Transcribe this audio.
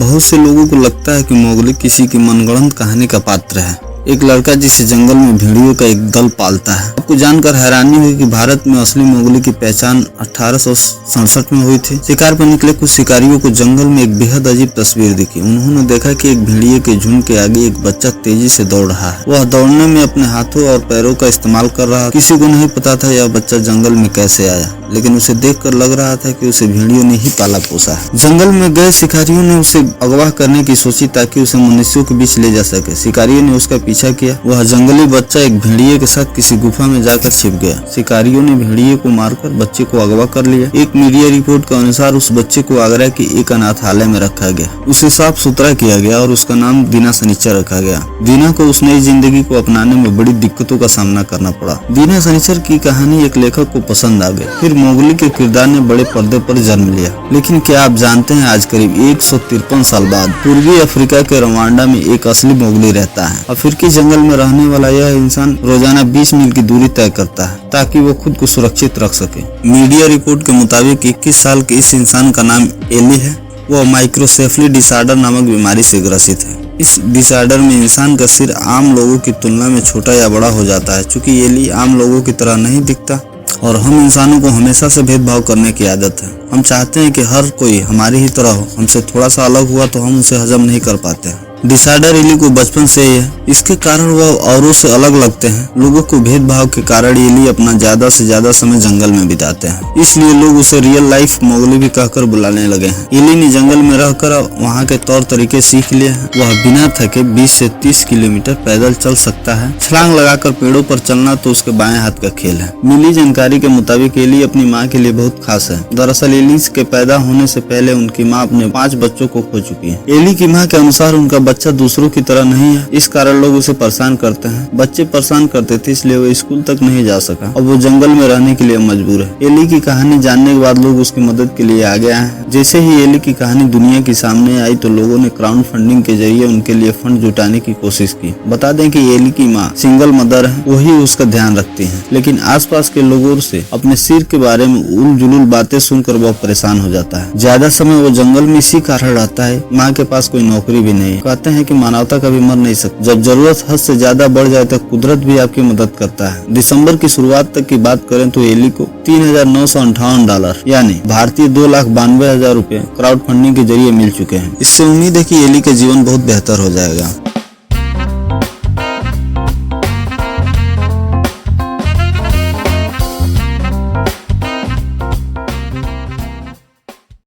बहुत से लोगों को लगता है कि मोगली किसी की मनगढ़ंत कहानी का पात्र है, एक लड़का जिसे जंगल में भेड़ियों का एक दल पालता है। आपको जानकर हैरानी हुई कि भारत में असली मोगली की पहचान 1867 में हुई थी। शिकार पर निकले कुछ शिकारियों को जंगल में एक बेहद अजीब तस्वीर दिखी। उन्होंने देखा कि एक भेड़िए के झुंड के आगे एक बच्चा तेजी से दौड़ रहा है। वह दौड़ने में अपने हाथों और पैरों का इस्तेमाल कर रहा है। किसी को नहीं पता था यह बच्चा जंगल में कैसे आया, लेकिन उसे देखकर लग रहा था कि उसे भेड़ियों ने ही पाला पोसा है। जंगल में गए शिकारियों ने उसे अगवा करने की सोची ताकि उसे मनुष्यों के बीच ले जा सके। शिकारियों ने उसका पीछा किया। वह जंगली बच्चा एक भेड़िए के साथ किसी गुफा में जाकर छिप गया। शिकारियों ने भेड़िए को मारकर बच्चे को अगवा कर लिया। एक मीडिया रिपोर्ट के अनुसार उस बच्चे को आगरा के एक अनाथालय में रखा गया। उसे साफ सुथरा किया गया और उसका नाम दीना सनीचर रखा गया। दीना को उस नई जिंदगी को अपनाने में बड़ी दिक्कतों का सामना करना पड़ा। दीना सनीचर की कहानी एक लेखक को पसंद आ गई। फिर मोगली के किरदार ने बड़े पर्दे पर जन्म लिया। लेकिन क्या आप जानते हैं, आज करीब 153 साल बाद पूर्वी अफ्रीका के रवांडा में एक असली मोगली रहता है। अफ्रीकी जंगल में रहने वाला यह इंसान रोजाना 20 मील की दूरी तय करता है ताकि वो खुद को सुरक्षित रख सके। मीडिया रिपोर्ट के मुताबिक 21 साल के इस इंसान का नाम एली है। वह माइक्रोसेफली डिसऑर्डर नामक बीमारी से ग्रसित है। इस डिसऑर्डर में इंसान का सिर आम लोगों की तुलना में छोटा या बड़ा हो जाता है। चूंकि एली आम लोगों की तरह नहीं दिखता और हम इंसानों को हमेशा से भेदभाव करने की आदत है। हम चाहते हैं कि हर कोई हमारी ही तरह हो। हमसे थोड़ा सा अलग हुआ तो हम उसे हजम नहीं कर पाते। डिसऑर्डर एली को बचपन से ही है। इसके कारण वह औरों से अलग लगते हैं। लोगों को भेदभाव के कारण एली अपना ज्यादा से ज्यादा समय जंगल में बिताते हैं, इसलिए लोग उसे रियल लाइफ मोगली भी कहकर बुलाने लगे हैं। एली ने जंगल में रहकर वहाँ के तौर तरीके सीख लिए हैं। वह बिना थके 20 से 30 किलोमीटर पैदल चल सकता है। छलांग लगाकर पेड़ों पर चलना तो उसके बाएं हाथ का खेल है। मिली जानकारी के मुताबिक एली अपनी माँ के लिए बहुत खास है। दरअसल एली के पैदा होने से पहले उनकी माँ अपने 5 बच्चों को खो चुकी है। एली की माँ के अनुसार उनका बच्चा दूसरों की तरह नहीं है, इस कारण लोग उसे परेशान करते हैं। बच्चे परेशान करते थे, इसलिए वो स्कूल तक नहीं जा सका। अब वो जंगल में रहने के लिए मजबूर है। एली की कहानी जानने के बाद लोग उसकी मदद के लिए आगे आए हैं। जैसे ही एली की कहानी दुनिया के सामने आई तो लोगों ने क्राउड फंडिंग के जरिए उनके लिए फंड जुटाने की कोशिश की। बता दें कि एली की माँ सिंगल मदर है, वही उसका ध्यान रखती है। लेकिन आसपास के लोगों से अपने सिर के बारे में उल जुलूल बातें सुनकर वो परेशान हो जाता है। ज्यादा समय वो जंगल में इसी कारण रहता है। माँ के पास कोई नौकरी भी नहीं है। कहते हैं कि मानवता कभी मर नहीं सकती। जब जरूरत हद से ज्यादा बढ़ जाए तो कुदरत भी आपकी मदद करता है। दिसंबर की शुरुआत तक की बात करें तो एली को $3,958 यानी भारतीय 2,92,000 रुपए क्राउड फंडिंग के जरिए मिल चुके हैं। इससे उम्मीद है कि एली का जीवन बहुत बेहतर हो जाएगा।